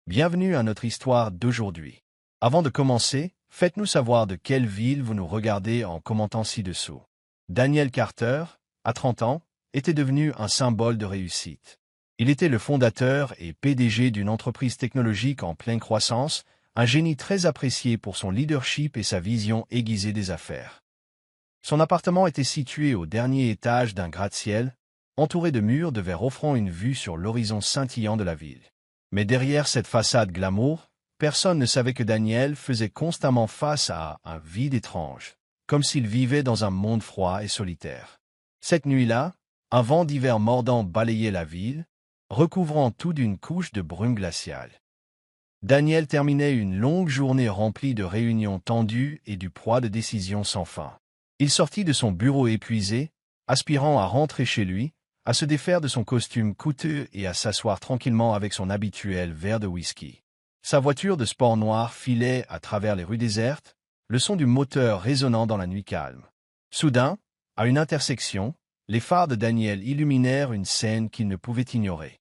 Bienvenue à notre histoire d'aujourd'hui. Avant de commencer, faites-nous savoir de quelle ville vous nous regardez en commentant ci-dessous. Daniel Carter, à 30 ans, était devenu un symbole de réussite. Il était le fondateur et PDG d'une entreprise technologique en pleine croissance, un génie très apprécié pour son leadership et sa vision aiguisée des affaires. Son appartement était situé au dernier étage d'un gratte-ciel, entouré de murs de verre offrant une vue sur l'horizon scintillant de la ville. Mais derrière cette façade glamour, personne ne savait que Daniel faisait constamment face à un vide étrange, comme s'il vivait dans un monde froid et solitaire. Cette nuit-là, un vent d'hiver mordant balayait la ville, recouvrant tout d'une couche de brume glaciale. Daniel terminait une longue journée remplie de réunions tendues et du poids de décisions sans fin. Il sortit de son bureau épuisé, aspirant à rentrer chez lui, à se défaire de son costume coûteux et à s'asseoir tranquillement avec son habituel verre de whisky. Sa voiture de sport noir filait à travers les rues désertes, le son du moteur résonnant dans la nuit calme. Soudain, à une intersection, les phares de Daniel illuminèrent une scène qu'il ne pouvait ignorer.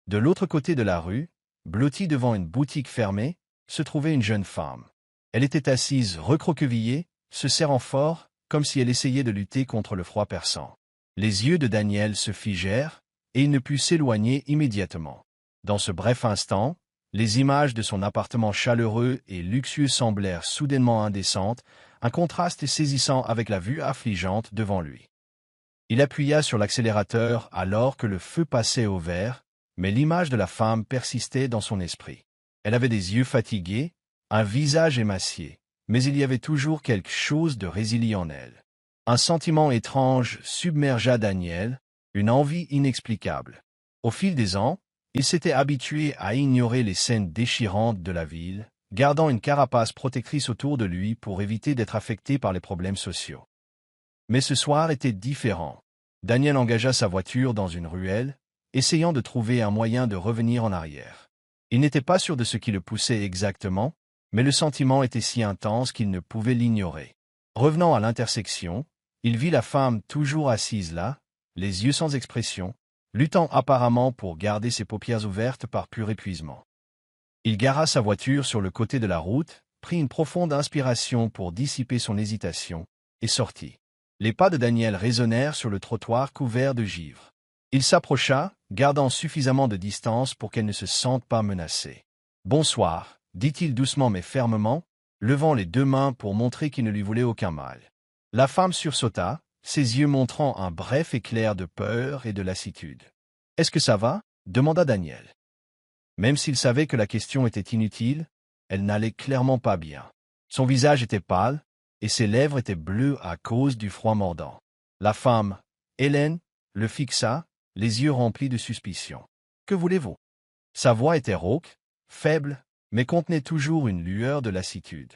De l'autre côté de la rue, blottie devant une boutique fermée, se trouvait une jeune femme. Elle était assise recroquevillée, se serrant fort, comme si elle essayait de lutter contre le froid perçant. Les yeux de Daniel se figèrent, et il ne put s'éloigner immédiatement. Dans ce bref instant, les images de son appartement chaleureux et luxueux semblèrent soudainement indécentes, un contraste saisissant avec la vue affligeante devant lui. Il appuya sur l'accélérateur alors que le feu passait au vert, mais l'image de la femme persistait dans son esprit. Elle avait des yeux fatigués, un visage émacié, mais il y avait toujours quelque chose de résilient en elle. Un sentiment étrange submergea Daniel, une envie inexplicable. Au fil des ans, il s'était habitué à ignorer les scènes déchirantes de la ville, gardant une carapace protectrice autour de lui pour éviter d'être affecté par les problèmes sociaux. Mais ce soir était différent. Daniel engagea sa voiture dans une ruelle, essayant de trouver un moyen de revenir en arrière. Il n'était pas sûr de ce qui le poussait exactement, mais le sentiment était si intense qu'il ne pouvait l'ignorer. Revenant à l'intersection, il vit la femme toujours assise là, les yeux sans expression, luttant apparemment pour garder ses paupières ouvertes par pur épuisement. Il gara sa voiture sur le côté de la route, prit une profonde inspiration pour dissiper son hésitation, et sortit. Les pas de Daniel résonnèrent sur le trottoir couvert de givre. Il s'approcha, gardant suffisamment de distance pour qu'elle ne se sente pas menacée. « Bonsoir », dit-il doucement mais fermement, levant les deux mains pour montrer qu'il ne lui voulait aucun mal. La femme sursauta, ses yeux montrant un bref éclair de peur et de lassitude. « Est-ce que ça va » demanda Daniel. Même s'il savait que la question était inutile, elle n'allait clairement pas bien. Son visage était pâle, et ses lèvres étaient bleues à cause du froid mordant. La femme, Hélène, le fixa, les yeux remplis de suspicion. « Que voulez-vous » Sa voix était rauque, faible, mais contenait toujours une lueur de lassitude.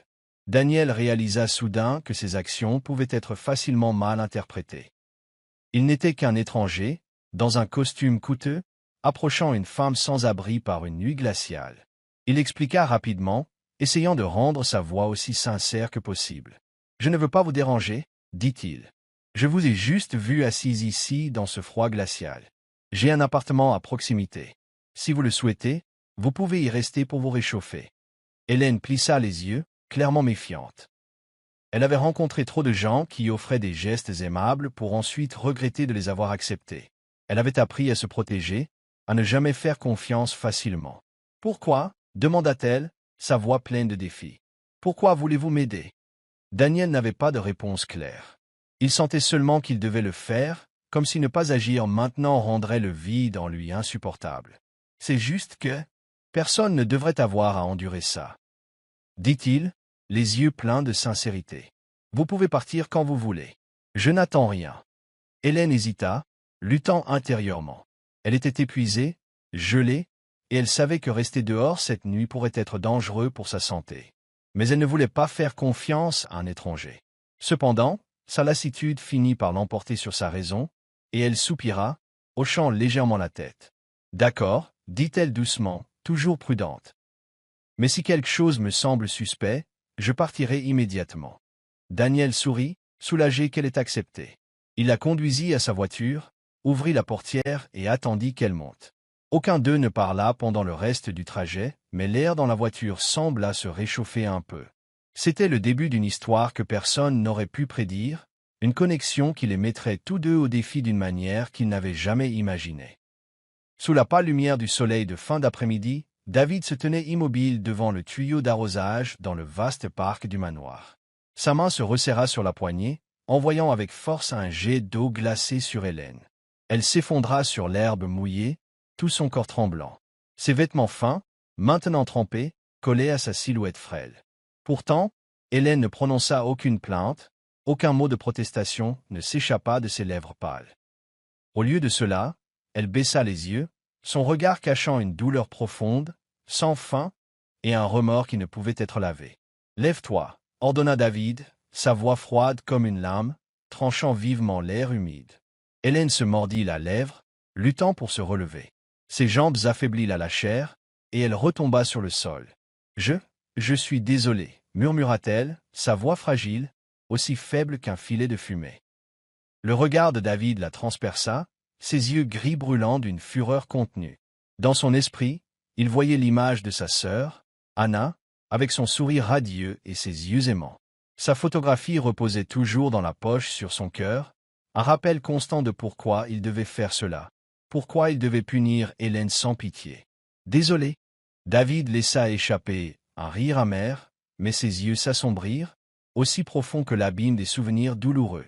Daniel réalisa soudain que ses actions pouvaient être facilement mal interprétées. Il n'était qu'un étranger, dans un costume coûteux, approchant une femme sans abri par une nuit glaciale. Il expliqua rapidement, essayant de rendre sa voix aussi sincère que possible. « Je ne veux pas vous déranger, » dit-il. « Je vous ai juste vu assise ici dans ce froid glacial. J'ai un appartement à proximité. Si vous le souhaitez, vous pouvez y rester pour vous réchauffer. » Hélène plissa les yeux, clairement méfiante. Elle avait rencontré trop de gens qui offraient des gestes aimables pour ensuite regretter de les avoir acceptés. Elle avait appris à se protéger, à ne jamais faire confiance facilement. « Pourquoi » demanda-t-elle, sa voix pleine de défi. « Pourquoi voulez-vous m'aider » Daniel n'avait pas de réponse claire. Il sentait seulement qu'il devait le faire, comme si ne pas agir maintenant rendrait le vide en lui insupportable. « C'est juste que personne ne devrait avoir à endurer ça, » dit-il, les yeux pleins de sincérité. « Vous pouvez partir quand vous voulez. Je n'attends rien. » Hélène hésita, luttant intérieurement. Elle était épuisée, gelée, et elle savait que rester dehors cette nuit pourrait être dangereux pour sa santé. Mais elle ne voulait pas faire confiance à un étranger. Cependant, sa lassitude finit par l'emporter sur sa raison, et elle soupira, hochant légèrement la tête. « D'accord, » dit-elle doucement, toujours prudente. « Mais si quelque chose me semble suspect, je partirai immédiatement. » Daniel sourit, soulagé qu'elle ait accepté. Il la conduisit à sa voiture, ouvrit la portière et attendit qu'elle monte. Aucun d'eux ne parla pendant le reste du trajet, mais l'air dans la voiture sembla se réchauffer un peu. C'était le début d'une histoire que personne n'aurait pu prédire, une connexion qui les mettrait tous deux au défi d'une manière qu'ils n'avaient jamais imaginée. Sous la pâle lumière du soleil de fin d'après-midi, David se tenait immobile devant le tuyau d'arrosage dans le vaste parc du manoir. Sa main se resserra sur la poignée, envoyant avec force un jet d'eau glacée sur Hélène. Elle s'effondra sur l'herbe mouillée, tout son corps tremblant. Ses vêtements fins, maintenant trempés, collaient à sa silhouette frêle. Pourtant, Hélène ne prononça aucune plainte, aucun mot de protestation ne s'échappa de ses lèvres pâles. Au lieu de cela, elle baissa les yeux, son regard cachant une douleur profonde, sans fin, et un remords qui ne pouvait être lavé. « Lève-toi » ordonna David, sa voix froide comme une lame, tranchant vivement l'air humide. Hélène se mordit la lèvre, luttant pour se relever. Ses jambes affaiblies la lâchèrent, et elle retomba sur le sol. « Je suis désolée » murmura-t-elle, sa voix fragile, aussi faible qu'un filet de fumée. Le regard de David la transperça, ses yeux gris brûlants d'une fureur contenue. Dans son esprit, il voyait l'image de sa sœur, Anna, avec son sourire radieux et ses yeux aimants. Sa photographie reposait toujours dans la poche sur son cœur, un rappel constant de pourquoi il devait faire cela, pourquoi il devait punir Hélène sans pitié. Désolé. David laissa échapper un rire amer, mais ses yeux s'assombrirent, aussi profonds que l'abîme des souvenirs douloureux.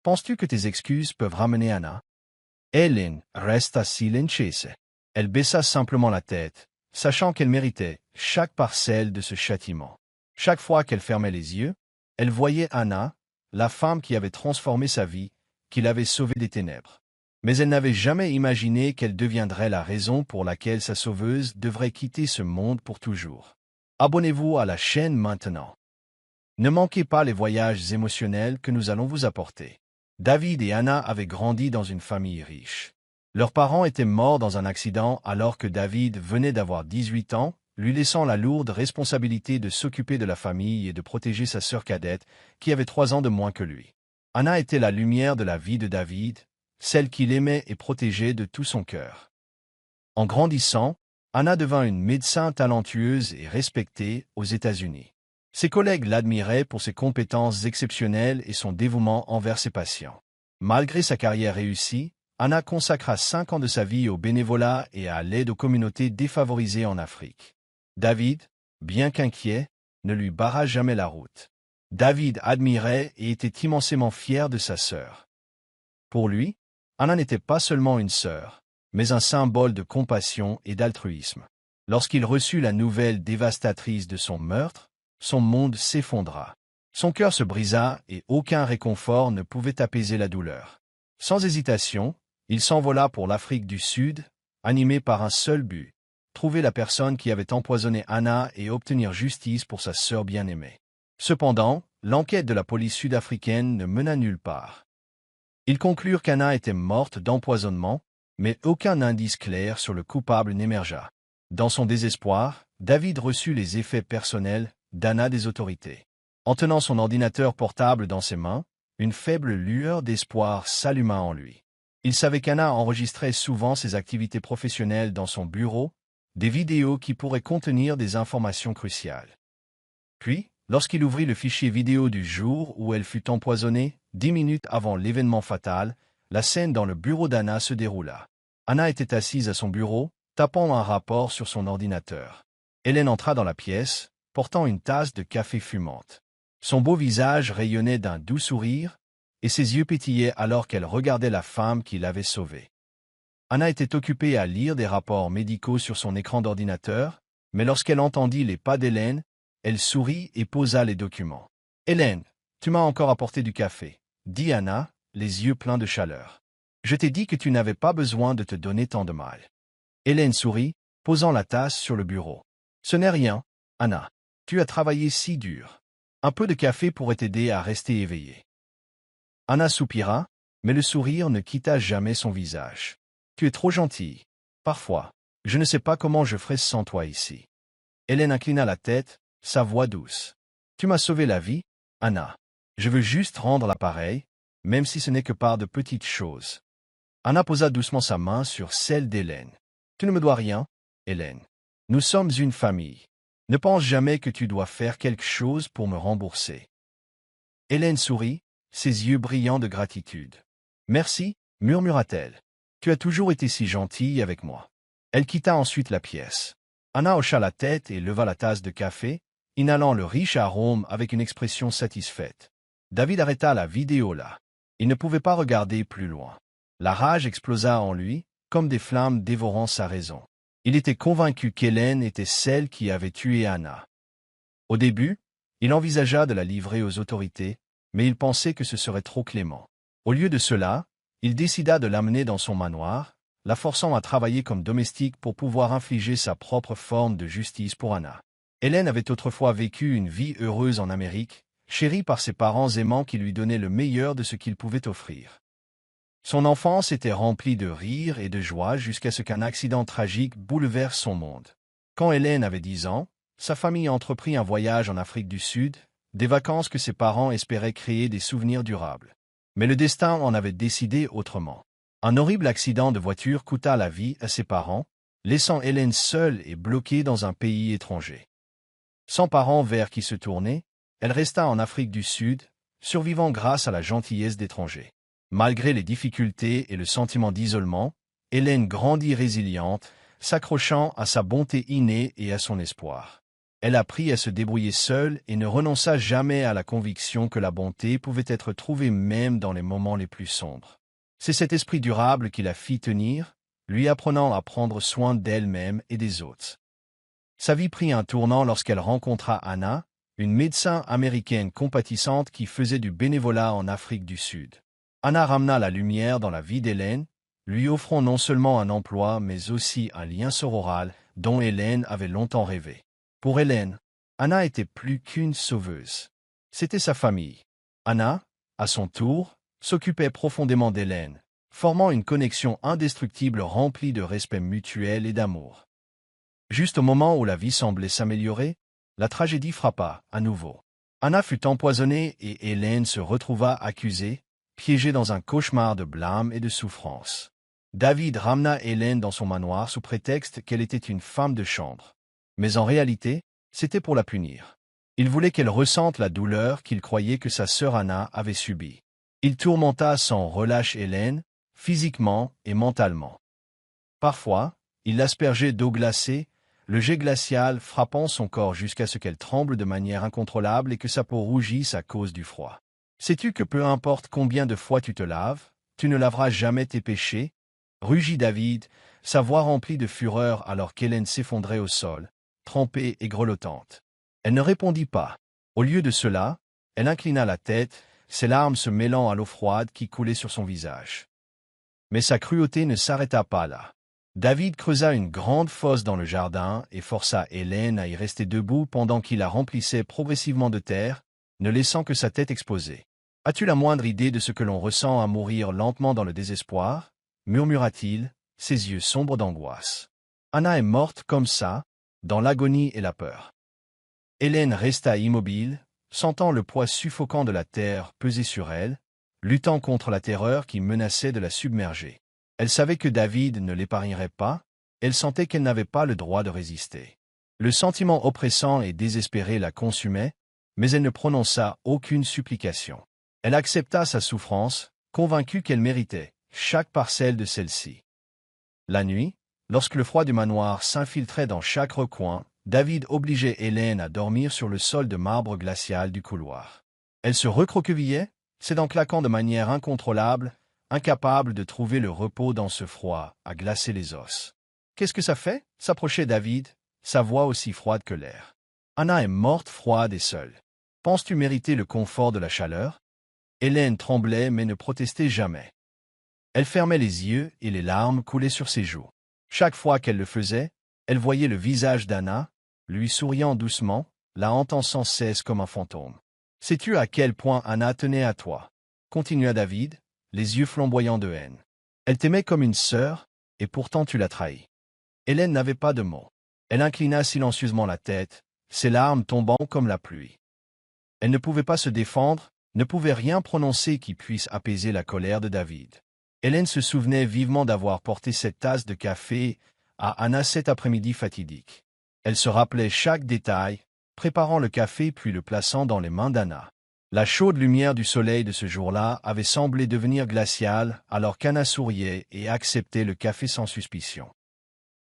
Penses-tu que tes excuses peuvent ramener Anna? Hélène resta silencieuse. Elle baissa simplement la tête, sachant qu'elle méritait chaque parcelle de ce châtiment. Chaque fois qu'elle fermait les yeux, elle voyait Anna, la femme qui avait transformé sa vie, qui l'avait sauvée des ténèbres. Mais elle n'avait jamais imaginé qu'elle deviendrait la raison pour laquelle sa sauveuse devrait quitter ce monde pour toujours. Abonnez-vous à la chaîne maintenant. Ne manquez pas les voyages émotionnels que nous allons vous apporter. David et Anna avaient grandi dans une famille riche. Leurs parents étaient morts dans un accident alors que David venait d'avoir 18 ans, lui laissant la lourde responsabilité de s'occuper de la famille et de protéger sa sœur cadette, qui avait 3 ans de moins que lui. Anna était la lumière de la vie de David, celle qu'il aimait et protégeait de tout son cœur. En grandissant, Anna devint une médecin talentueuse et respectée aux États-Unis. Ses collègues l'admiraient pour ses compétences exceptionnelles et son dévouement envers ses patients. Malgré sa carrière réussie, Anna consacra 5 ans de sa vie au bénévolat et à l'aide aux communautés défavorisées en Afrique. David, bien qu'inquiet, ne lui barra jamais la route. David admirait et était immensément fier de sa sœur. Pour lui, Anna n'était pas seulement une sœur, mais un symbole de compassion et d'altruisme. Lorsqu'il reçut la nouvelle dévastatrice de son meurtre, son monde s'effondra. Son cœur se brisa et aucun réconfort ne pouvait apaiser la douleur. Sans hésitation, il s'envola pour l'Afrique du Sud, animé par un seul but, trouver la personne qui avait empoisonné Anna et obtenir justice pour sa sœur bien-aimée. Cependant, l'enquête de la police sud-africaine ne mena nulle part. Ils conclurent qu'Anna était morte d'empoisonnement, mais aucun indice clair sur le coupable n'émergea. Dans son désespoir, David reçut les effets personnels d'Anna des autorités. En tenant son ordinateur portable dans ses mains, une faible lueur d'espoir s'alluma en lui. Il savait qu'Anna enregistrait souvent ses activités professionnelles dans son bureau, des vidéos qui pourraient contenir des informations cruciales. Puis, lorsqu'il ouvrit le fichier vidéo du jour où elle fut empoisonnée, 10 minutes avant l'événement fatal, la scène dans le bureau d'Anna se déroula. Anna était assise à son bureau, tapant un rapport sur son ordinateur. Hélène entra dans la pièce, portant une tasse de café fumante. Son beau visage rayonnait d'un doux sourire, et ses yeux pétillaient alors qu'elle regardait la femme qui l'avait sauvée. Anna était occupée à lire des rapports médicaux sur son écran d'ordinateur, mais lorsqu'elle entendit les pas d'Hélène, elle sourit et posa les documents. « Hélène, tu m'as encore apporté du café, » dit Anna, les yeux pleins de chaleur. « Je t'ai dit que tu n'avais pas besoin de te donner tant de mal. » Hélène sourit, posant la tasse sur le bureau. « Ce n'est rien, Anna. Tu as travaillé si dur. Un peu de café pourrait t'aider à rester éveillée. » Anna soupira, mais le sourire ne quitta jamais son visage. « Tu es trop gentille. Parfois, je ne sais pas comment je ferais sans toi ici. » Hélène inclina la tête, sa voix douce. « Tu m'as sauvé la vie, Anna. Je veux juste rendre l'appareil, même si ce n'est que par de petites choses. » Anna posa doucement sa main sur celle d'Hélène. Tu ne me dois rien, Hélène. Nous sommes une famille. Ne pense jamais que tu dois faire quelque chose pour me rembourser. Hélène sourit, ses yeux brillants de gratitude. Merci, murmura-t-elle. Tu as toujours été si gentille avec moi. Elle quitta ensuite la pièce. Anna hocha la tête et leva la tasse de café, inhalant le riche arôme avec une expression satisfaite. David arrêta la vidéo là. Il ne pouvait pas regarder plus loin. La rage explosa en lui, comme des flammes dévorant sa raison. Il était convaincu qu'Hélène était celle qui avait tué Anna. Au début, il envisagea de la livrer aux autorités, mais il pensait que ce serait trop clément. Au lieu de cela, il décida de l'amener dans son manoir, la forçant à travailler comme domestique pour pouvoir infliger sa propre forme de justice pour Anna. Hélène avait autrefois vécu une vie heureuse en Amérique, chérie par ses parents aimants qui lui donnaient le meilleur de ce qu'ils pouvaient offrir. Son enfance était remplie de rires et de joie jusqu'à ce qu'un accident tragique bouleverse son monde. Quand Hélène avait 10 ans, sa famille entreprit un voyage en Afrique du Sud, des vacances que ses parents espéraient créer des souvenirs durables. Mais le destin en avait décidé autrement. Un horrible accident de voiture coûta la vie à ses parents, laissant Hélène seule et bloquée dans un pays étranger. Sans parents vers qui se tourner, elle resta en Afrique du Sud, survivant grâce à la gentillesse d'étrangers. Malgré les difficultés et le sentiment d'isolement, Hélène grandit résiliente, s'accrochant à sa bonté innée et à son espoir. Elle apprit à se débrouiller seule et ne renonça jamais à la conviction que la bonté pouvait être trouvée même dans les moments les plus sombres. C'est cet esprit durable qui la fit tenir, lui apprenant à prendre soin d'elle-même et des autres. Sa vie prit un tournant lorsqu'elle rencontra Anna, une médecin américaine compatissante qui faisait du bénévolat en Afrique du Sud. Anna ramena la lumière dans la vie d'Hélène, lui offrant non seulement un emploi mais aussi un lien sororal dont Hélène avait longtemps rêvé. Pour Hélène, Anna était plus qu'une sauveuse. C'était sa famille. Anna, à son tour, s'occupait profondément d'Hélène, formant une connexion indestructible remplie de respect mutuel et d'amour. Juste au moment où la vie semblait s'améliorer, la tragédie frappa à nouveau. Anna fut empoisonnée et Hélène se retrouva accusée, piégée dans un cauchemar de blâme et de souffrance. David ramena Hélène dans son manoir sous prétexte qu'elle était une femme de chambre. Mais en réalité, c'était pour la punir. Il voulait qu'elle ressente la douleur qu'il croyait que sa sœur Anna avait subie. Il tourmenta sans relâche Hélène, physiquement et mentalement. Parfois, il l'aspergeait d'eau glacée, le jet glacial frappant son corps jusqu'à ce qu'elle tremble de manière incontrôlable et que sa peau rougisse à cause du froid. Sais-tu que peu importe combien de fois tu te laves, tu ne laveras jamais tes péchés? Rugit David, sa voix remplie de fureur alors qu'Hélène s'effondrait au sol, trempée et grelottante. Elle ne répondit pas. Au lieu de cela, elle inclina la tête, ses larmes se mêlant à l'eau froide qui coulait sur son visage. Mais sa cruauté ne s'arrêta pas là. David creusa une grande fosse dans le jardin et força Hélène à y rester debout pendant qu'il la remplissait progressivement de terre, ne laissant que sa tête exposée. « As-tu la moindre idée de ce que l'on ressent à mourir lentement dans le désespoir » murmura-t-il, ses yeux sombres d'angoisse. Anna est morte comme ça, dans l'agonie et la peur. Hélène resta immobile, sentant le poids suffocant de la terre peser sur elle, luttant contre la terreur qui menaçait de la submerger. Elle savait que David ne l'épargnerait pas, elle sentait qu'elle n'avait pas le droit de résister. Le sentiment oppressant et désespéré la consumait, mais elle ne prononça aucune supplication. Elle accepta sa souffrance, convaincue qu'elle méritait chaque parcelle de celle-ci. La nuit, lorsque le froid du manoir s'infiltrait dans chaque recoin, David obligeait Hélène à dormir sur le sol de marbre glacial du couloir. Elle se recroquevillait, ses dents claquant de manière incontrôlable, incapable de trouver le repos dans ce froid, à glacer les os. « Qu'est-ce que ça fait » s'approchait David, sa voix aussi froide que l'air. Anna est morte froide et seule. Penses-tu mériter le confort de la chaleur? Hélène tremblait mais ne protestait jamais. Elle fermait les yeux et les larmes coulaient sur ses joues. Chaque fois qu'elle le faisait, elle voyait le visage d'Anna, lui souriant doucement, la hantant sans cesse comme un fantôme. « Sais-tu à quel point Anna tenait à toi » continua David, les yeux flamboyants de haine. « Elle t'aimait comme une sœur, et pourtant tu l'as trahie. » Hélène n'avait pas de mots. Elle inclina silencieusement la tête, ses larmes tombant comme la pluie. Elle ne pouvait pas se défendre, ne pouvait rien prononcer qui puisse apaiser la colère de David. Hélène se souvenait vivement d'avoir porté cette tasse de café à Anna cet après-midi fatidique. Elle se rappelait chaque détail, préparant le café puis le plaçant dans les mains d'Anna. La chaude lumière du soleil de ce jour-là avait semblé devenir glaciale alors qu'Anna souriait et acceptait le café sans suspicion.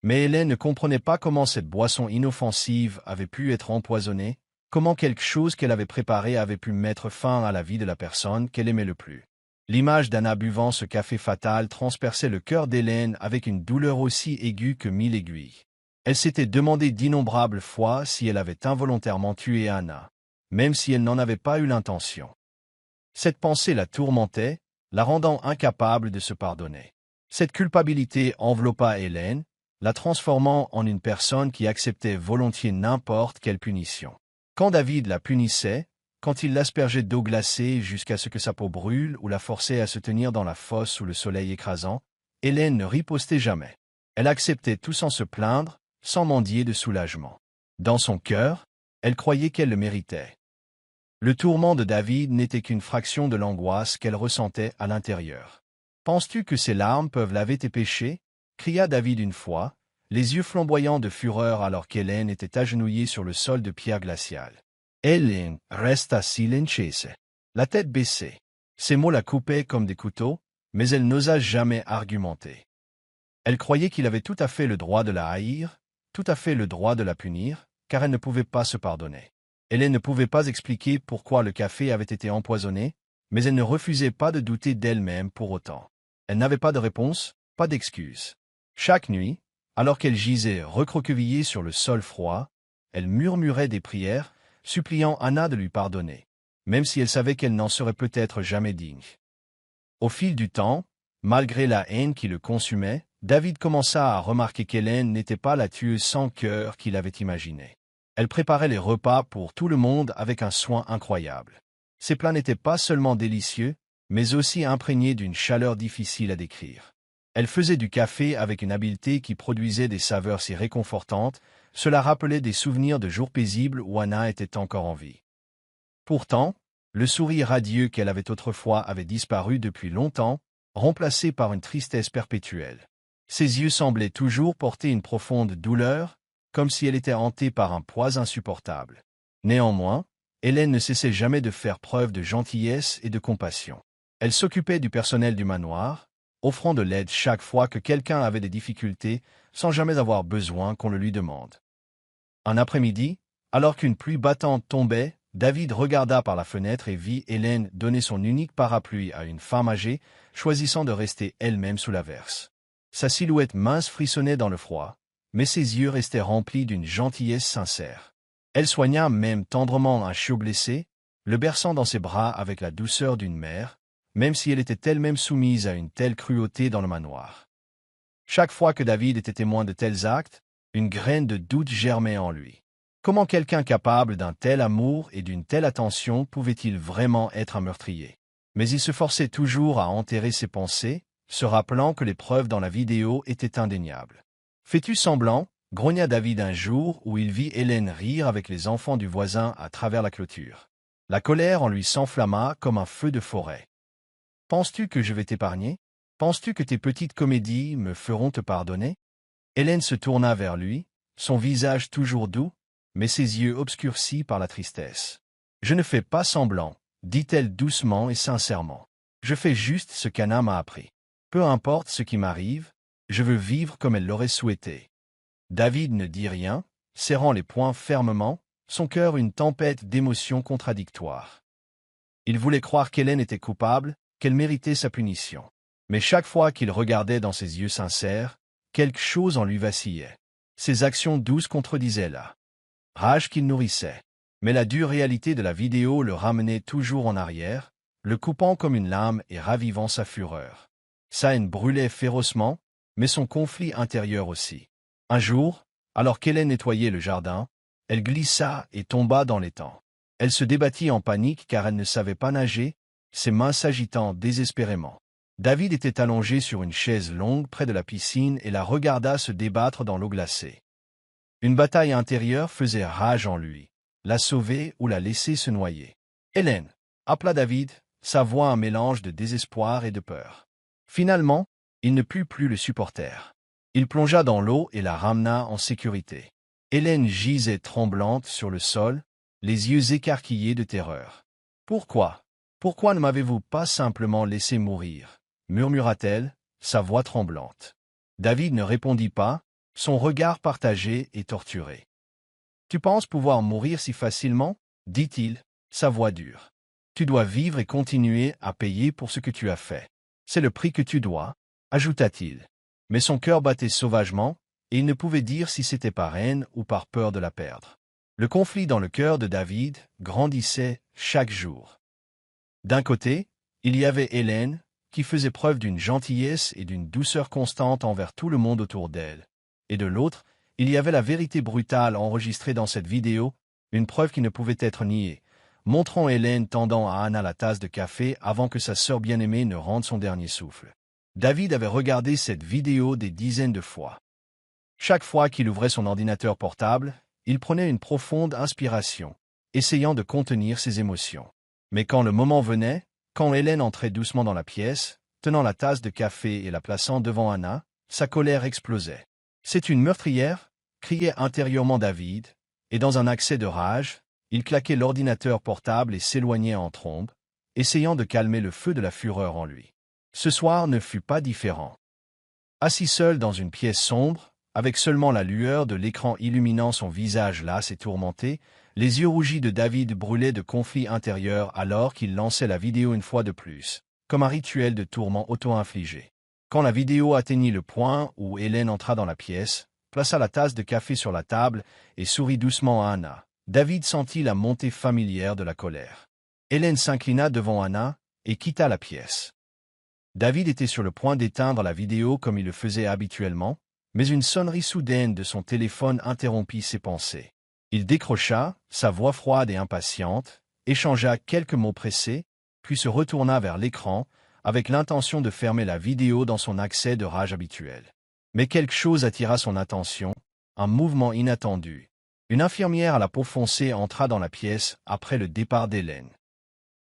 Mais Hélène ne comprenait pas comment cette boisson inoffensive avait pu être empoisonnée, comment quelque chose qu'elle avait préparé avait pu mettre fin à la vie de la personne qu'elle aimait le plus. L'image d'Anna buvant ce café fatal transperçait le cœur d'Hélène avec une douleur aussi aiguë que 1000 aiguilles. Elle s'était demandé d'innombrables fois si elle avait involontairement tué Anna, même si elle n'en avait pas eu l'intention. Cette pensée la tourmentait, la rendant incapable de se pardonner. Cette culpabilité enveloppa Hélène, la transformant en une personne qui acceptait volontiers n'importe quelle punition. Quand David la punissait, quand il l'aspergeait d'eau glacée jusqu'à ce que sa peau brûle ou la forçait à se tenir dans la fosse sous le soleil écrasant, Hélène ne ripostait jamais. Elle acceptait tout sans se plaindre, sans mendier de soulagement. Dans son cœur, elle croyait qu'elle le méritait. Le tourment de David n'était qu'une fraction de l'angoisse qu'elle ressentait à l'intérieur. « Penses-tu que ces larmes peuvent laver tes péchés ?» cria David une fois, les yeux flamboyants de fureur alors qu'Hélène était agenouillée sur le sol de pierre glaciale. Hélène resta silencieuse, la tête baissée. Ces mots la coupaient comme des couteaux, mais elle n'osa jamais argumenter. Elle croyait qu'il avait tout à fait le droit de la haïr, tout à fait le droit de la punir, car elle ne pouvait pas se pardonner. Hélène ne pouvait pas expliquer pourquoi le café avait été empoisonné, mais elle ne refusait pas de douter d'elle-même pour autant. Elle n'avait pas de réponse, pas d'excuse. Chaque nuit, alors qu'elle gisait recroquevillée sur le sol froid, elle murmurait des prières, suppliant Anna de lui pardonner, même si elle savait qu'elle n'en serait peut-être jamais digne. Au fil du temps, malgré la haine qui le consumait, David commença à remarquer qu'Hélène n'était pas la tueuse sans cœur qu'il avait imaginée. Elle préparait les repas pour tout le monde avec un soin incroyable. Ses plats n'étaient pas seulement délicieux, mais aussi imprégnés d'une chaleur difficile à décrire. Elle faisait du café avec une habileté qui produisait des saveurs si réconfortantes, cela rappelait des souvenirs de jours paisibles où Anna était encore en vie. Pourtant, le sourire radieux qu'elle avait autrefois avait disparu depuis longtemps, remplacé par une tristesse perpétuelle. Ses yeux semblaient toujours porter une profonde douleur, comme si elle était hantée par un poids insupportable. Néanmoins, Hélène ne cessait jamais de faire preuve de gentillesse et de compassion. Elle s'occupait du personnel du manoir, offrant de l'aide chaque fois que quelqu'un avait des difficultés, sans jamais avoir besoin qu'on le lui demande. Un après-midi, alors qu'une pluie battante tombait, David regarda par la fenêtre et vit Hélène donner son unique parapluie à une femme âgée, choisissant de rester elle-même sous l'averse. Sa silhouette mince frissonnait dans le froid, mais ses yeux restaient remplis d'une gentillesse sincère. Elle soigna même tendrement un chiot blessé, le berçant dans ses bras avec la douceur d'une mère, même si elle était elle-même soumise à une telle cruauté dans le manoir. Chaque fois que David était témoin de tels actes, une graine de doute germait en lui. Comment quelqu'un capable d'un tel amour et d'une telle attention pouvait-il vraiment être un meurtrier? Mais il se forçait toujours à enterrer ses pensées, se rappelant que les preuves dans la vidéo étaient indéniables. « Fais-tu semblant ?» grogna David un jour où il vit Hélène rire avec les enfants du voisin à travers la clôture. La colère en lui s'enflamma comme un feu de forêt. « Penses-tu que je vais t'épargner? Penses-tu que tes petites comédies me feront te pardonner ?» Hélène se tourna vers lui, son visage toujours doux, mais ses yeux obscurcis par la tristesse. « Je ne fais pas semblant, » dit-elle doucement et sincèrement. « Je fais juste ce qu'Anna m'a appris. Peu importe ce qui m'arrive, je veux vivre comme elle l'aurait souhaité. » David ne dit rien, serrant les poings fermement, son cœur une tempête d'émotions contradictoires. Il voulait croire qu'Hélène était coupable, qu'elle méritait sa punition. Mais chaque fois qu'il regardait dans ses yeux sincères, quelque chose en lui vacillait. Ses actions douces contredisaient la rage qu'il nourrissait. Mais la dure réalité de la vidéo le ramenait toujours en arrière, le coupant comme une lame et ravivant sa fureur. Sa haine brûlait férocement, mais son conflit intérieur aussi. Un jour, alors qu'Hélène nettoyait le jardin, elle glissa et tomba dans l'étang. Elle se débattit en panique car elle ne savait pas nager, ses mains s'agitant désespérément. David était allongé sur une chaise longue près de la piscine et la regarda se débattre dans l'eau glacée. Une bataille intérieure faisait rage en lui, la sauver ou la laisser se noyer. « Hélène !» appela David, sa voix un mélange de désespoir et de peur. Finalement, il ne put plus le supporter. Il plongea dans l'eau et la ramena en sécurité. Hélène gisait tremblante sur le sol, les yeux écarquillés de terreur. « Pourquoi? Pourquoi ne m'avez-vous pas simplement laissé mourir » murmura-t-elle, sa voix tremblante. David ne répondit pas, son regard partagé et torturé. « Tu penses pouvoir mourir si facilement » dit-il, sa voix dure. « Tu dois vivre et continuer à payer pour ce que tu as fait. C'est le prix que tu dois, » ajouta-t-il. Mais son cœur battait sauvagement, et il ne pouvait dire si c'était par haine ou par peur de la perdre. Le conflit dans le cœur de David grandissait chaque jour. D'un côté, il y avait Hélène, qui faisait preuve d'une gentillesse et d'une douceur constante envers tout le monde autour d'elle. Et de l'autre, il y avait la vérité brutale enregistrée dans cette vidéo, une preuve qui ne pouvait être niée, montrant Hélène tendant à Anna la tasse de café avant que sa sœur bien-aimée ne rende son dernier souffle. David avait regardé cette vidéo des dizaines de fois. Chaque fois qu'il ouvrait son ordinateur portable, il prenait une profonde inspiration, essayant de contenir ses émotions. Mais quand le moment venait, quand Hélène entrait doucement dans la pièce, tenant la tasse de café et la plaçant devant Anna, sa colère explosait. « C'est une meurtrière » criait intérieurement David, et dans un accès de rage, il claquait l'ordinateur portable et s'éloignait en trombe, essayant de calmer le feu de la fureur en lui. Ce soir ne fut pas différent. Assis seul dans une pièce sombre, avec seulement la lueur de l'écran illuminant son visage las et tourmenté, les yeux rougis de David brûlaient de conflit intérieur alors qu'il lançait la vidéo une fois de plus, comme un rituel de tourment auto-infligé. Quand la vidéo atteignit le point où Hélène entra dans la pièce, plaça la tasse de café sur la table et sourit doucement à Anna, David sentit la montée familière de la colère. Hélène s'inclina devant Anna et quitta la pièce. David était sur le point d'éteindre la vidéo comme il le faisait habituellement, mais une sonnerie soudaine de son téléphone interrompit ses pensées. Il décrocha, sa voix froide et impatiente, échangea quelques mots pressés, puis se retourna vers l'écran, avec l'intention de fermer la vidéo dans son accès de rage habituel. Mais quelque chose attira son attention, un mouvement inattendu. Une infirmière à la peau foncée entra dans la pièce après le départ d'Hélène.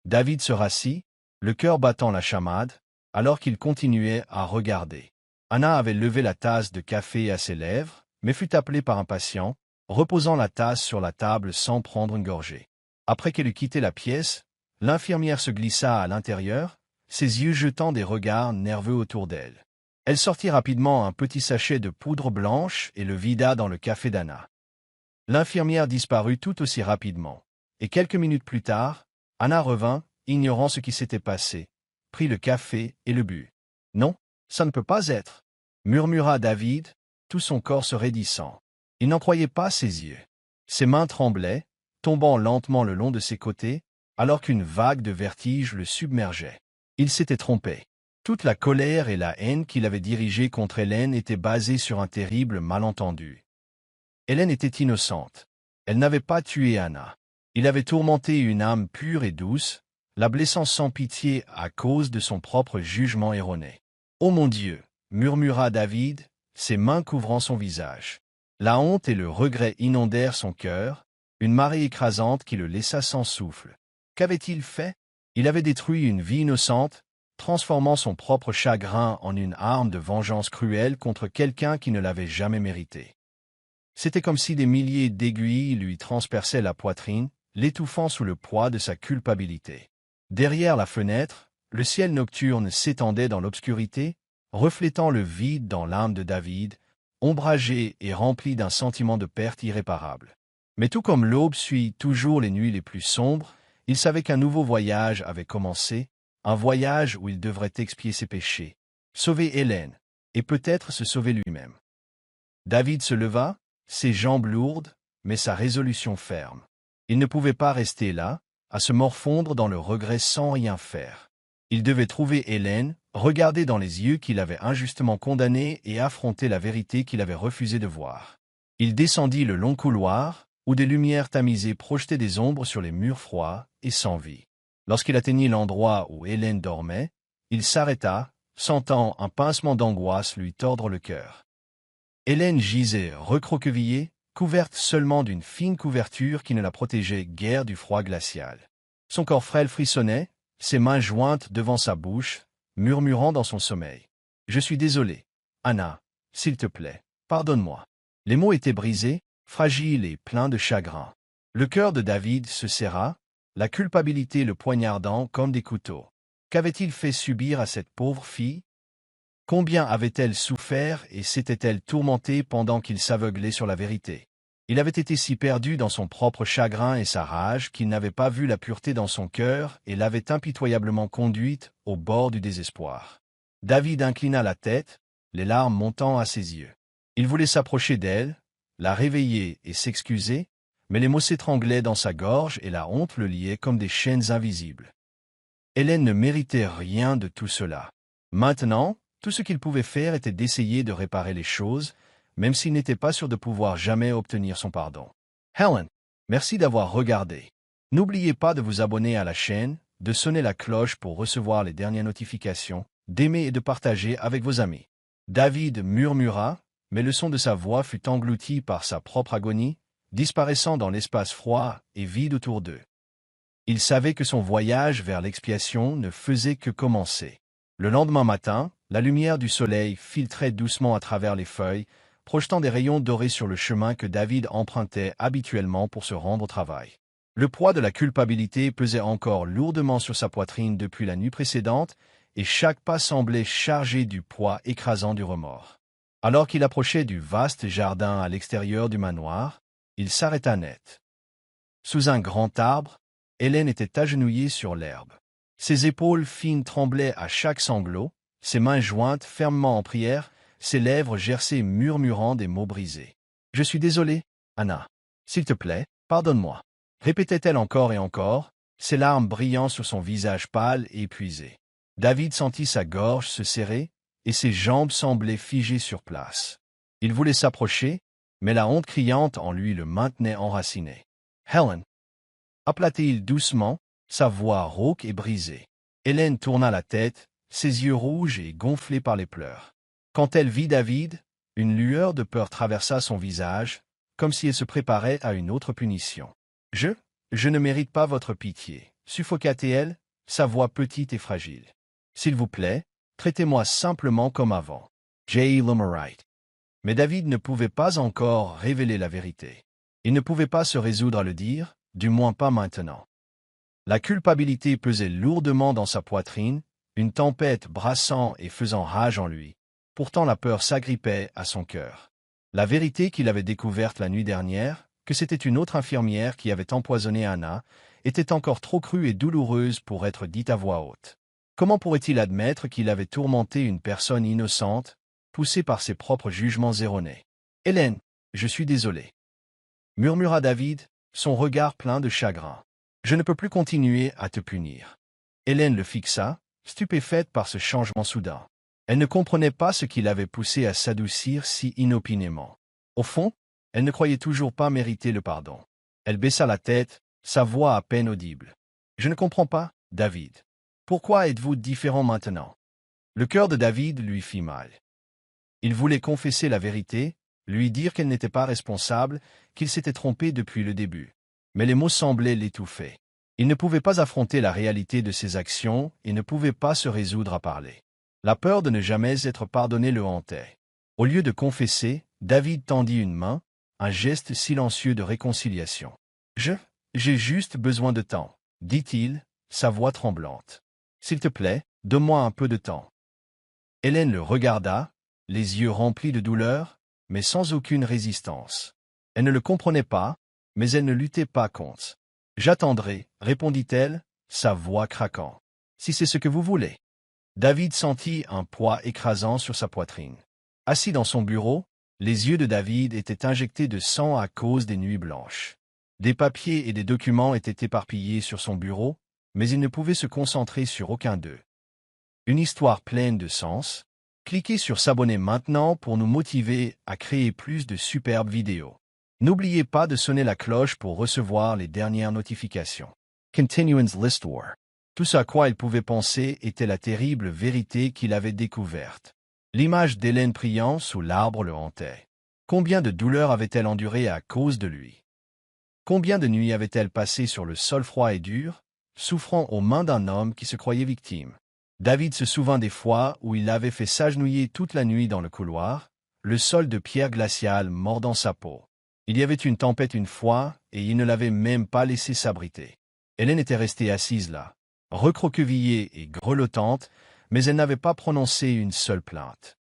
David se rassit, le cœur battant la chamade, alors qu'il continuait à regarder. Anna avait levé la tasse de café à ses lèvres, mais fut appelée par un patient, reposant la tasse sur la table sans prendre une gorgée. Après qu'elle eut quitté la pièce, l'infirmière se glissa à l'intérieur, ses yeux jetant des regards nerveux autour d'elle. Elle sortit rapidement un petit sachet de poudre blanche et le vida dans le café d'Anna. L'infirmière disparut tout aussi rapidement, et quelques minutes plus tard, Anna revint, ignorant ce qui s'était passé, prit le café et le but. « Non, ça ne peut pas être » murmura David, tout son corps se raidissant. Il n'en croyait pas ses yeux. Ses mains tremblaient, tombant lentement le long de ses côtés, alors qu'une vague de vertige le submergeait. Il s'était trompé. Toute la colère et la haine qu'il avait dirigée contre Hélène étaient basées sur un terrible malentendu. Hélène était innocente. Elle n'avait pas tué Anna. Il avait tourmenté une âme pure et douce, la blessant sans pitié à cause de son propre jugement erroné. « Oh mon Dieu !» murmura David, ses mains couvrant son visage. La honte et le regret inondèrent son cœur, une marée écrasante qui le laissa sans souffle. Qu'avait-il fait? Il avait détruit une vie innocente, transformant son propre chagrin en une arme de vengeance cruelle contre quelqu'un qui ne l'avait jamais mérité. C'était comme si des milliers d'aiguilles lui transperçaient la poitrine, l'étouffant sous le poids de sa culpabilité. Derrière la fenêtre, le ciel nocturne s'étendait dans l'obscurité, reflétant le vide dans l'âme de David, ombragé et rempli d'un sentiment de perte irréparable. Mais tout comme l'aube suit toujours les nuits les plus sombres, il savait qu'un nouveau voyage avait commencé, un voyage où il devrait expier ses péchés, sauver Hélène, et peut-être se sauver lui-même. David se leva, ses jambes lourdes, mais sa résolution ferme. Il ne pouvait pas rester là, à se morfondre dans le regret sans rien faire. Il devait trouver Hélène, regarder dans les yeux qu'il avait injustement condamnés et affronter la vérité qu'il avait refusé de voir. Il descendit le long couloir, où des lumières tamisées projetaient des ombres sur les murs froids et sans vie. Lorsqu'il atteignit l'endroit où Hélène dormait, il s'arrêta, sentant un pincement d'angoisse lui tordre le cœur. Hélène gisait recroquevillée, couverte seulement d'une fine couverture qui ne la protégeait guère du froid glacial. Son corps frêle frissonnait, ses mains jointes devant sa bouche, murmurant dans son sommeil. « Je suis désolé, Anna, s'il te plaît, pardonne-moi. Les mots étaient brisés, fragiles et pleins de chagrin. Le cœur de David se serra, la culpabilité le poignardant comme des couteaux. Qu'avait-il fait subir à cette pauvre fille? Combien avait-elle souffert et s'était-elle tourmentée pendant qu'il s'aveuglait sur la vérité? Il avait été si perdu dans son propre chagrin et sa rage qu'il n'avait pas vu la pureté dans son cœur et l'avait impitoyablement conduite au bord du désespoir. David inclina la tête, les larmes montant à ses yeux. Il voulait s'approcher d'elle, la réveiller et s'excuser, mais les mots s'étranglaient dans sa gorge et la honte le liait comme des chaînes invisibles. Hélène ne méritait rien de tout cela. Maintenant, tout ce qu'il pouvait faire était d'essayer de réparer les choses, même s'il n'était pas sûr de pouvoir jamais obtenir son pardon. Helen, merci d'avoir regardé. N'oubliez pas de vous abonner à la chaîne, de sonner la cloche pour recevoir les dernières notifications, d'aimer et de partager avec vos amis. David murmura, mais le son de sa voix fut englouti par sa propre agonie, disparaissant dans l'espace froid et vide autour d'eux. Il savait que son voyage vers l'expiation ne faisait que commencer. Le lendemain matin, la lumière du soleil filtrait doucement à travers les feuilles, projetant des rayons dorés sur le chemin que David empruntait habituellement pour se rendre au travail. Le poids de la culpabilité pesait encore lourdement sur sa poitrine depuis la nuit précédente, et chaque pas semblait chargé du poids écrasant du remords. Alors qu'il approchait du vaste jardin à l'extérieur du manoir, il s'arrêta net. Sous un grand arbre, Hélène était agenouillée sur l'herbe. Ses épaules fines tremblaient à chaque sanglot, ses mains jointes fermement en prière, ses lèvres gercées murmurant des mots brisés. « Je suis désolée, Anna. S'il te plaît, pardonne-moi. » répétait-elle encore et encore, ses larmes brillant sur son visage pâle et épuisé. David sentit sa gorge se serrer, et ses jambes semblaient figées sur place. Il voulait s'approcher, mais la honte criante en lui le maintenait enraciné. « Helen !» appela-t-il doucement, sa voix rauque et brisée. Hélène tourna la tête, ses yeux rouges et gonflés par les pleurs. Quand elle vit David, une lueur de peur traversa son visage, comme si elle se préparait à une autre punition. « Je ne mérite pas votre pitié, » suffoqua-t-elle, sa voix petite et fragile. « S'il vous plaît, traitez-moi simplement comme avant. » J. Lummerite. Mais David ne pouvait pas encore révéler la vérité. Il ne pouvait pas se résoudre à le dire, du moins pas maintenant. La culpabilité pesait lourdement dans sa poitrine, une tempête brassant et faisant rage en lui. Pourtant la peur s'agrippait à son cœur. La vérité qu'il avait découverte la nuit dernière, que c'était une autre infirmière qui avait empoisonné Anna, était encore trop crue et douloureuse pour être dite à voix haute. Comment pourrait-il admettre qu'il avait tourmenté une personne innocente, poussée par ses propres jugements erronés? « Hélène, je suis désolé. » murmura David, son regard plein de chagrin. « Je ne peux plus continuer à te punir. » Hélène le fixa, stupéfaite par ce changement soudain. Elle ne comprenait pas ce qui l'avait poussé à s'adoucir si inopinément. Au fond, elle ne croyait toujours pas mériter le pardon. Elle baissa la tête, sa voix à peine audible. « Je ne comprends pas, David. Pourquoi êtes-vous différent maintenant ?» Le cœur de David lui fit mal. Il voulait confesser la vérité, lui dire qu'elle n'était pas responsable, qu'il s'était trompé depuis le début. Mais les mots semblaient l'étouffer. Il ne pouvait pas affronter la réalité de ses actions et ne pouvait pas se résoudre à parler. La peur de ne jamais être pardonné le hantait. Au lieu de confesser, David tendit une main, un geste silencieux de réconciliation. « J'ai juste besoin de temps, » dit-il, sa voix tremblante. « S'il te plaît, donne-moi un peu de temps. » Hélène le regarda, les yeux remplis de douleur, mais sans aucune résistance. Elle ne le comprenait pas, mais elle ne luttait pas contre. « J'attendrai, » répondit-elle, sa voix craquant. « Si c'est ce que vous voulez. » David sentit un poids écrasant sur sa poitrine. Assis dans son bureau, les yeux de David étaient injectés de sang à cause des nuits blanches. Des papiers et des documents étaient éparpillés sur son bureau, mais il ne pouvait se concentrer sur aucun d'eux. Une histoire pleine de sens. Cliquez sur s'abonner maintenant pour nous motiver à créer plus de superbes vidéos. N'oubliez pas de sonner la cloche pour recevoir les dernières notifications. Continuance List War. Tout ce à quoi il pouvait penser était la terrible vérité qu'il avait découverte. L'image d'Hélène priant sous l'arbre le hantait. Combien de douleurs avait-elle enduré à cause de lui? Combien de nuits avait-elle passé sur le sol froid et dur, souffrant aux mains d'un homme qui se croyait victime? David se souvint des fois où il l'avait fait s'agenouiller toute la nuit dans le couloir, le sol de pierre glaciale mordant sa peau. Il y avait une tempête une fois, et il ne l'avait même pas laissé s'abriter. Hélène était restée assise là, recroquevillée et grelottante, mais elle n'avait pas prononcé une seule plainte.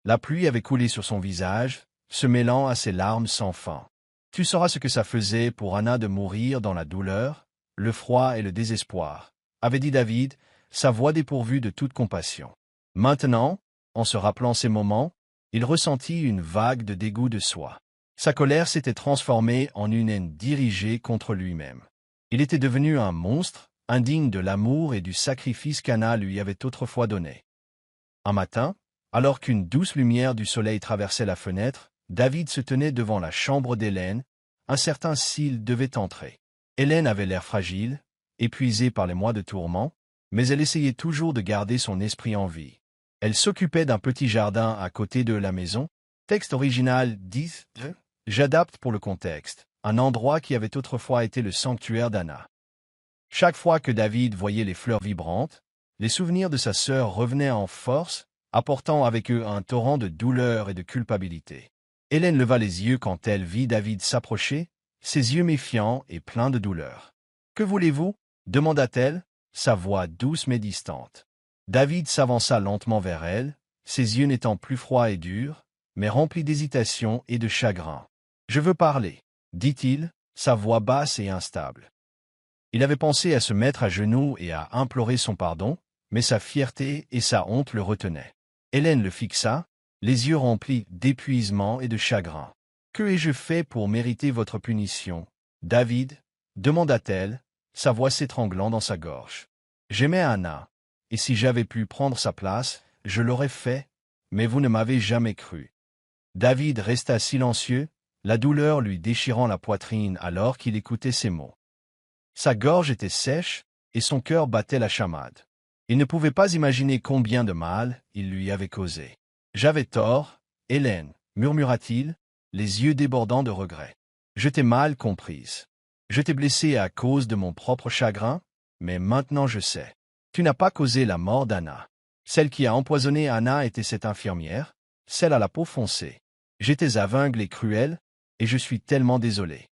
La pluie avait coulé sur son visage, se mêlant à ses larmes sans fin. Tu sauras ce que ça faisait pour Anna de mourir dans la douleur, le froid et le désespoir, avait dit David, sa voix dépourvue de toute compassion. Maintenant, en se rappelant ces moments, il ressentit une vague de dégoût de soi. Sa colère s'était transformée en une haine dirigée contre lui-même. Il était devenu un monstre, indigne de l'amour et du sacrifice qu'Anna lui avait autrefois donné. Un matin, alors qu'une douce lumière du soleil traversait la fenêtre, David se tenait devant la chambre d'Hélène, incertain s'il devait entrer. Hélène avait l'air fragile, épuisée par les mois de tourment, mais elle essayait toujours de garder son esprit en vie. Elle s'occupait d'un petit jardin à côté de la maison. Texte original 10. J'adapte pour le contexte, un endroit qui avait autrefois été le sanctuaire d'Anna. Chaque fois que David voyait les fleurs vibrantes, les souvenirs de sa sœur revenaient en force, apportant avec eux un torrent de douleur et de culpabilité. Hélène leva les yeux quand elle vit David s'approcher, ses yeux méfiants et pleins de douleur. « Que voulez-vous » demanda-t-elle, sa voix douce mais distante. David s'avança lentement vers elle, ses yeux n'étant plus froids et durs, mais remplis d'hésitation et de chagrin. « Je veux parler, » dit-il, sa voix basse et instable. Il avait pensé à se mettre à genoux et à implorer son pardon, mais sa fierté et sa honte le retenaient. Hélène le fixa, les yeux remplis d'épuisement et de chagrin. « Que ai-je fait pour mériter votre punition, David » demanda-t-elle, sa voix s'étranglant dans sa gorge. « J'aimais Anna, et si j'avais pu prendre sa place, je l'aurais fait, mais vous ne m'avez jamais cru. » David resta silencieux, la douleur lui déchirant la poitrine alors qu'il écoutait ces mots. Sa gorge était sèche, et son cœur battait la chamade. Il ne pouvait pas imaginer combien de mal il lui avait causé. « J'avais tort, Hélène, » murmura-t-il, les yeux débordant de regret. « Je t'ai mal comprise. Je t'ai blessé à cause de mon propre chagrin, mais maintenant je sais. Tu n'as pas causé la mort d'Anna. Celle qui a empoisonné Anna était cette infirmière, celle à la peau foncée. J'étais aveugle et cruel, et je suis tellement désolé. »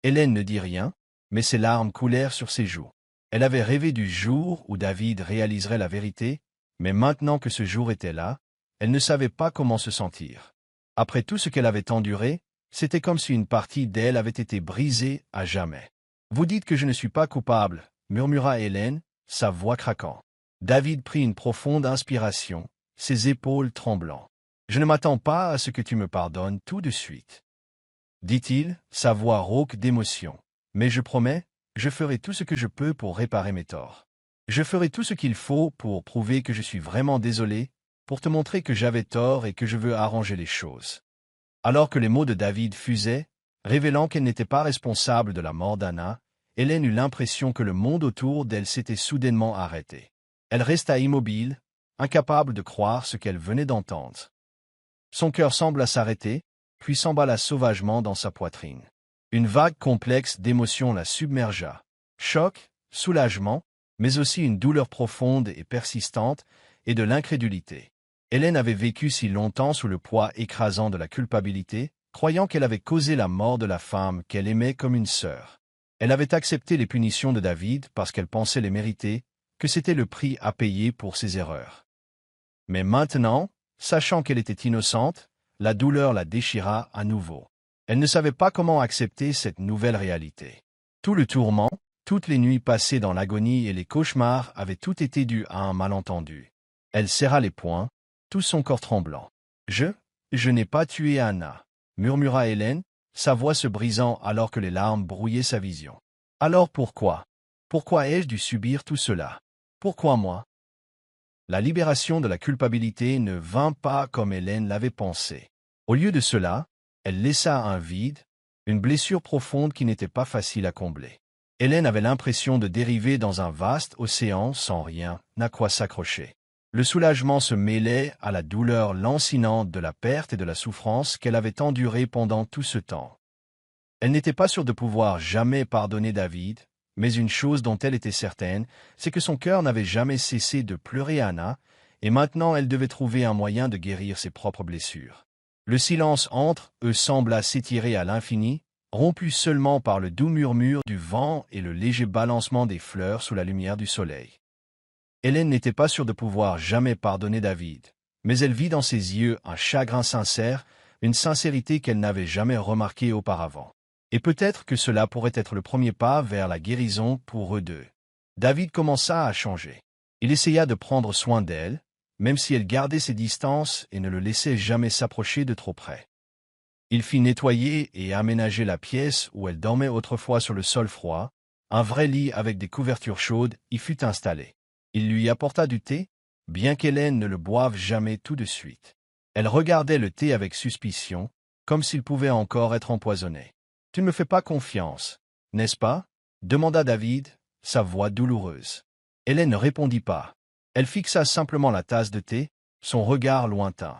Hélène ne dit rien, mais ses larmes coulèrent sur ses joues. Elle avait rêvé du jour où David réaliserait la vérité, mais maintenant que ce jour était là, elle ne savait pas comment se sentir. Après tout ce qu'elle avait enduré, c'était comme si une partie d'elle avait été brisée à jamais. « Vous dites que je ne suis pas coupable, » murmura Hélène, sa voix craquant. David prit une profonde inspiration, ses épaules tremblant. « Je ne m'attends pas à ce que tu me pardonnes tout de suite, » dit-il, sa voix rauque d'émotion. « Mais je promets, je ferai tout ce que je peux pour réparer mes torts. Je ferai tout ce qu'il faut pour prouver que je suis vraiment désolé, pour te montrer que j'avais tort et que je veux arranger les choses. » Alors que les mots de David fusaient, révélant qu'elle n'était pas responsable de la mort d'Anna, Hélène eut l'impression que le monde autour d'elle s'était soudainement arrêté. Elle resta immobile, incapable de croire ce qu'elle venait d'entendre. Son cœur sembla s'arrêter, puis s'emballa sauvagement dans sa poitrine. Une vague complexe d'émotions la submergea. Choc, soulagement, mais aussi une douleur profonde et persistante, et de l'incrédulité. Hélène avait vécu si longtemps sous le poids écrasant de la culpabilité, croyant qu'elle avait causé la mort de la femme qu'elle aimait comme une sœur. Elle avait accepté les punitions de David parce qu'elle pensait les mériter, que c'était le prix à payer pour ses erreurs. Mais maintenant, sachant qu'elle était innocente, la douleur la déchira à nouveau. Elle ne savait pas comment accepter cette nouvelle réalité. Tout le tourment, toutes les nuits passées dans l'agonie et les cauchemars avaient tout été dus à un malentendu. Elle serra les poings, tout son corps tremblant. « Je n'ai pas tué Anna, » murmura Hélène, sa voix se brisant alors que les larmes brouillaient sa vision. « Alors pourquoi? Pourquoi ai-je dû subir tout cela? Pourquoi moi ?» La libération de la culpabilité ne vint pas comme Hélène l'avait pensé. Au lieu de cela, elle laissa un vide, une blessure profonde qui n'était pas facile à combler. Hélène avait l'impression de dériver dans un vaste océan sans rien à quoi s'accrocher. Le soulagement se mêlait à la douleur lancinante de la perte et de la souffrance qu'elle avait endurée pendant tout ce temps. Elle n'était pas sûre de pouvoir jamais pardonner David, mais une chose dont elle était certaine, c'est que son cœur n'avait jamais cessé de pleurer Anna, et maintenant elle devait trouver un moyen de guérir ses propres blessures. Le silence entre eux sembla s'étirer à l'infini, rompu seulement par le doux murmure du vent et le léger balancement des fleurs sous la lumière du soleil. Hélène n'était pas sûre de pouvoir jamais pardonner David, mais elle vit dans ses yeux un chagrin sincère, une sincérité qu'elle n'avait jamais remarquée auparavant. Et peut-être que cela pourrait être le premier pas vers la guérison pour eux deux. David commença à changer. Il essaya de prendre soin d'elle, même si elle gardait ses distances et ne le laissait jamais s'approcher de trop près. Il fit nettoyer et aménager la pièce où elle dormait autrefois sur le sol froid. Un vrai lit avec des couvertures chaudes y fut installé. Il lui apporta du thé, bien qu'Hélène ne le boive jamais tout de suite. Elle regardait le thé avec suspicion, comme s'il pouvait encore être empoisonné. « Tu ne me fais pas confiance, n'est-ce pas ?» demanda David, sa voix douloureuse. Hélène ne répondit pas. Elle fixa simplement la tasse de thé, son regard lointain.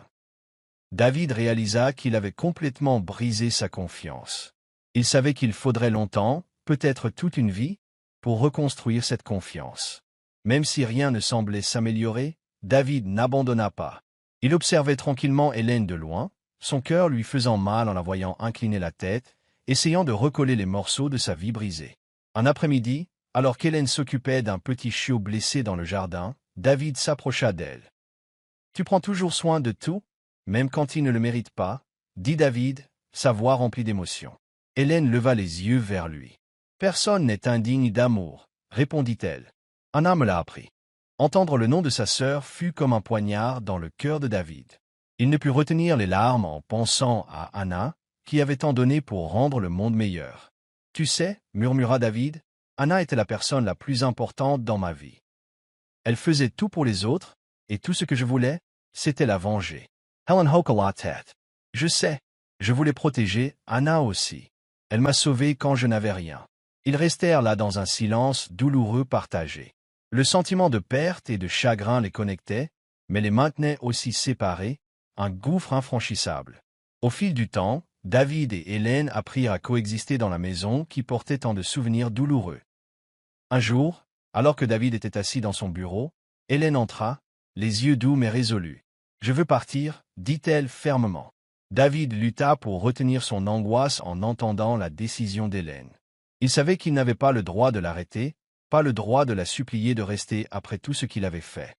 David réalisa qu'il avait complètement brisé sa confiance. Il savait qu'il faudrait longtemps, peut-être toute une vie, pour reconstruire cette confiance. Même si rien ne semblait s'améliorer, David n'abandonna pas. Il observait tranquillement Hélène de loin, son cœur lui faisant mal en la voyant incliner la tête, essayant de recoller les morceaux de sa vie brisée. Un après-midi, alors qu'Hélène s'occupait d'un petit chiot blessé dans le jardin, David s'approcha d'elle. « Tu prends toujours soin de tout, même quand il ne le mérite pas ?» dit David, sa voix remplie d'émotion. Hélène leva les yeux vers lui. « Personne n'est indigne d'amour, » répondit-elle. « Anna me l'a appris. » Entendre le nom de sa sœur fut comme un poignard dans le cœur de David. Il ne put retenir les larmes en pensant à Anna, qui avait tant donné pour rendre le monde meilleur. « Tu sais, » murmura David, « Anna était la personne la plus importante dans ma vie. Elle faisait tout pour les autres, et tout ce que je voulais, c'était la venger. » Helen hocha la tête. « Je sais, je voulais protéger Anna aussi. Elle m'a sauvé quand je n'avais rien. » Ils restèrent là dans un silence douloureux partagé. Le sentiment de perte et de chagrin les connectait, mais les maintenait aussi séparés, un gouffre infranchissable. Au fil du temps, David et Hélène apprirent à coexister dans la maison qui portait tant de souvenirs douloureux. Un jour, alors que David était assis dans son bureau, Hélène entra, les yeux doux mais résolus. « Je veux partir, » dit-elle fermement. David lutta pour retenir son angoisse en entendant la décision d'Hélène. Il savait qu'il n'avait pas le droit de l'arrêter, pas le droit de la supplier de rester après tout ce qu'il avait fait.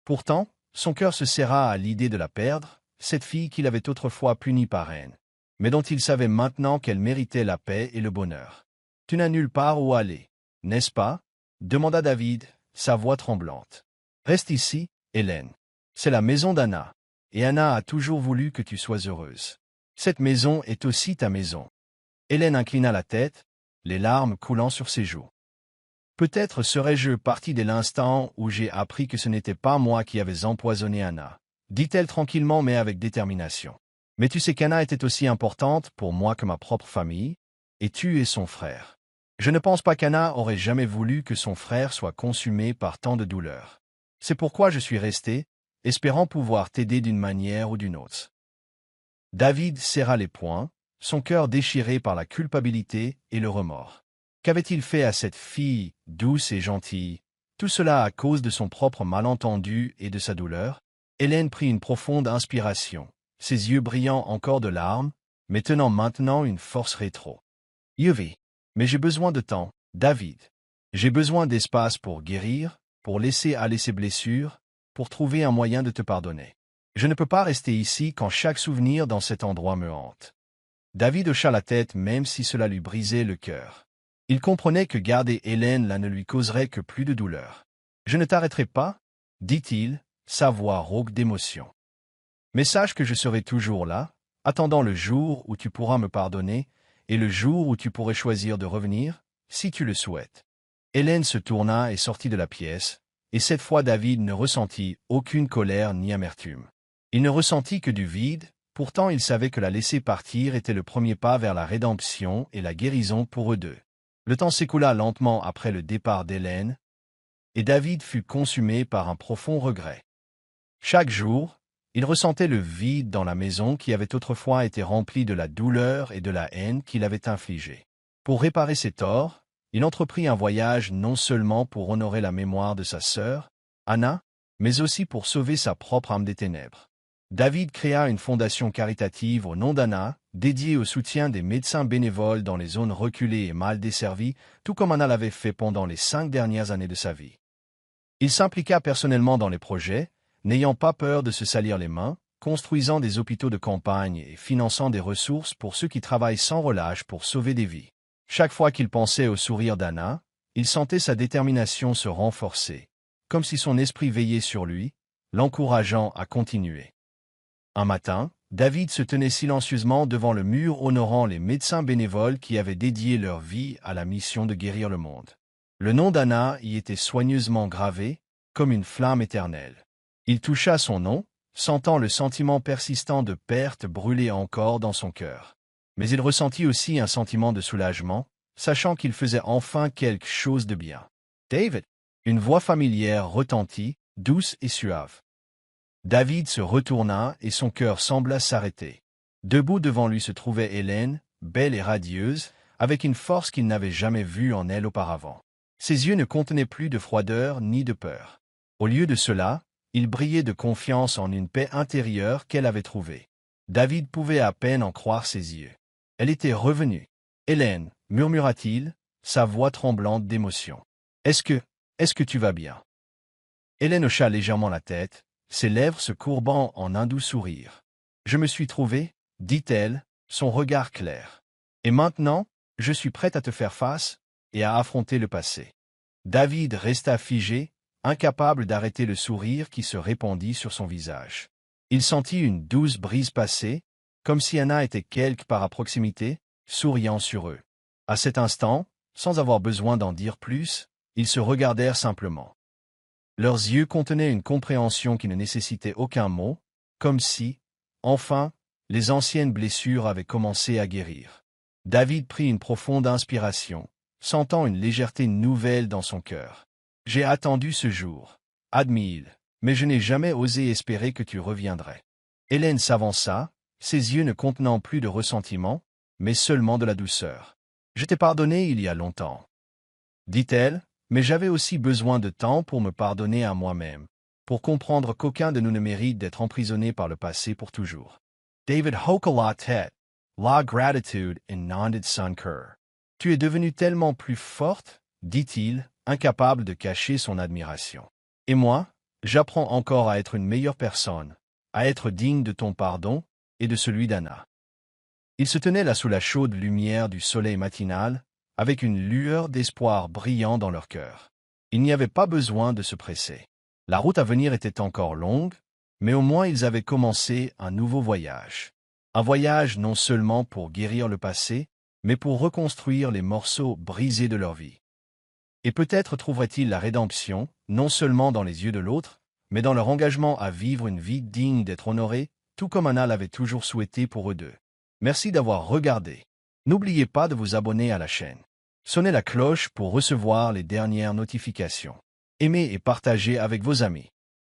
Pourtant, son cœur se serra à l'idée de la perdre, cette fille qu'il avait autrefois punie par haine, mais dont il savait maintenant qu'elle méritait la paix et le bonheur. « Tu n'as nulle part où aller, n'est-ce pas ?» demanda David, sa voix tremblante. « Reste ici, Hélène. C'est la maison d'Anna, et Anna a toujours voulu que tu sois heureuse. Cette maison est aussi ta maison. » Hélène inclina la tête, les larmes coulant sur ses joues. « Peut-être serais-je parti dès l'instant où j'ai appris que ce n'était pas moi qui avais empoisonné Anna, » dit-elle tranquillement mais avec détermination. « Mais tu sais qu'Anna était aussi importante pour moi que ma propre famille, et tu es son frère. Je ne pense pas qu'Anna aurait jamais voulu que son frère soit consumé par tant de douleur. C'est pourquoi je suis resté, espérant pouvoir t'aider d'une manière ou d'une autre. » David serra les poings, son cœur déchiré par la culpabilité et le remords. Qu'avait-il fait à cette fille, douce et gentille, tout cela à cause de son propre malentendu et de sa douleur? Hélène prit une profonde inspiration, ses yeux brillant encore de larmes, mais tenant maintenant une force rétro. « Yves, mais j'ai besoin de temps, David. J'ai besoin d'espace pour guérir, pour laisser aller ses blessures, pour trouver un moyen de te pardonner. Je ne peux pas rester ici quand chaque souvenir dans cet endroit me hante. » David hocha la tête même si cela lui brisait le cœur. Il comprenait que garder Hélène là ne lui causerait que plus de douleur. « Je ne t'arrêterai pas, » dit-il, sa voix rauque d'émotion. « Mais sache que je serai toujours là, attendant le jour où tu pourras me pardonner, et le jour où tu pourrais choisir de revenir, si tu le souhaites. » Hélène se tourna et sortit de la pièce, et cette fois David ne ressentit aucune colère ni amertume. Il ne ressentit que du vide, pourtant il savait que la laisser partir était le premier pas vers la rédemption et la guérison pour eux deux. Le temps s'écoula lentement après le départ d'Hélène, et David fut consumé par un profond regret. Chaque jour, il ressentait le vide dans la maison qui avait autrefois été remplie de la douleur et de la haine qu'il avait infligée. Pour réparer ses torts, il entreprit un voyage non seulement pour honorer la mémoire de sa sœur, Anna, mais aussi pour sauver sa propre âme des ténèbres. David créa une fondation caritative au nom d'Anna, dédiée au soutien des médecins bénévoles dans les zones reculées et mal desservies, tout comme Anna l'avait fait pendant les 5 dernières années de sa vie. Il s'impliqua personnellement dans les projets, n'ayant pas peur de se salir les mains, construisant des hôpitaux de campagne et finançant des ressources pour ceux qui travaillent sans relâche pour sauver des vies. Chaque fois qu'il pensait au sourire d'Anna, il sentait sa détermination se renforcer, comme si son esprit veillait sur lui, l'encourageant à continuer. Un matin, David se tenait silencieusement devant le mur honorant les médecins bénévoles qui avaient dédié leur vie à la mission de guérir le monde. Le nom d'Anna y était soigneusement gravé, comme une flamme éternelle. Il toucha son nom, sentant le sentiment persistant de perte brûler encore dans son cœur. Mais il ressentit aussi un sentiment de soulagement, sachant qu'il faisait enfin quelque chose de bien. « David !» Une voix familière retentit, douce et suave. David se retourna et son cœur sembla s'arrêter. Debout devant lui se trouvait Hélène, belle et radieuse, avec une force qu'il n'avait jamais vue en elle auparavant. Ses yeux ne contenaient plus de froideur ni de peur. Au lieu de cela, ils brillaient de confiance en une paix intérieure qu'elle avait trouvée. David pouvait à peine en croire ses yeux. Elle était revenue. « Hélène » murmura-t-il, sa voix tremblante d'émotion. « Est-ce que tu vas bien ?» Hélène hocha légèrement la tête, ses lèvres se courbant en un doux sourire. « Je me suis trouvée, » dit-elle, son regard clair. « Et maintenant, je suis prête à te faire face et à affronter le passé. » David resta figé, incapable d'arrêter le sourire qui se répandit sur son visage. Il sentit une douce brise passer, comme si Anna était quelque part à proximité, souriant sur eux. À cet instant, sans avoir besoin d'en dire plus, ils se regardèrent simplement. Leurs yeux contenaient une compréhension qui ne nécessitait aucun mot, comme si, enfin, les anciennes blessures avaient commencé à guérir. David prit une profonde inspiration, sentant une légèreté nouvelle dans son cœur. « J'ai attendu ce jour, » admit-il, « mais je n'ai jamais osé espérer que tu reviendrais. » Hélène s'avança, ses yeux ne contenant plus de ressentiment, mais seulement de la douceur. « Je t'ai pardonné il y a longtemps, » dit-elle, mais j'avais aussi besoin de temps pour me pardonner à moi-même, pour comprendre qu'aucun de nous ne mérite d'être emprisonné par le passé pour toujours. David hocha la tête, la gratitude inondait son cœur. « Tu es devenue tellement plus forte, » dit-il, incapable de cacher son admiration. « Et moi, j'apprends encore à être une meilleure personne, à être digne de ton pardon et de celui d'Anna. » Ils se tenaient là sous la chaude lumière du soleil matinal, avec une lueur d'espoir brillant dans leur cœur. Il n'y avait pas besoin de se presser. La route à venir était encore longue, mais au moins ils avaient commencé un nouveau voyage. Un voyage non seulement pour guérir le passé, mais pour reconstruire les morceaux brisés de leur vie. Et peut-être trouveraient-ils la rédemption, non seulement dans les yeux de l'autre, mais dans leur engagement à vivre une vie digne d'être honorée, tout comme Anna l'avait toujours souhaité pour eux deux. Merci d'avoir regardé. N'oubliez pas de vous abonner à la chaîne. Sonnez la cloche pour recevoir les dernières notifications. Aimez et partagez avec vos amis.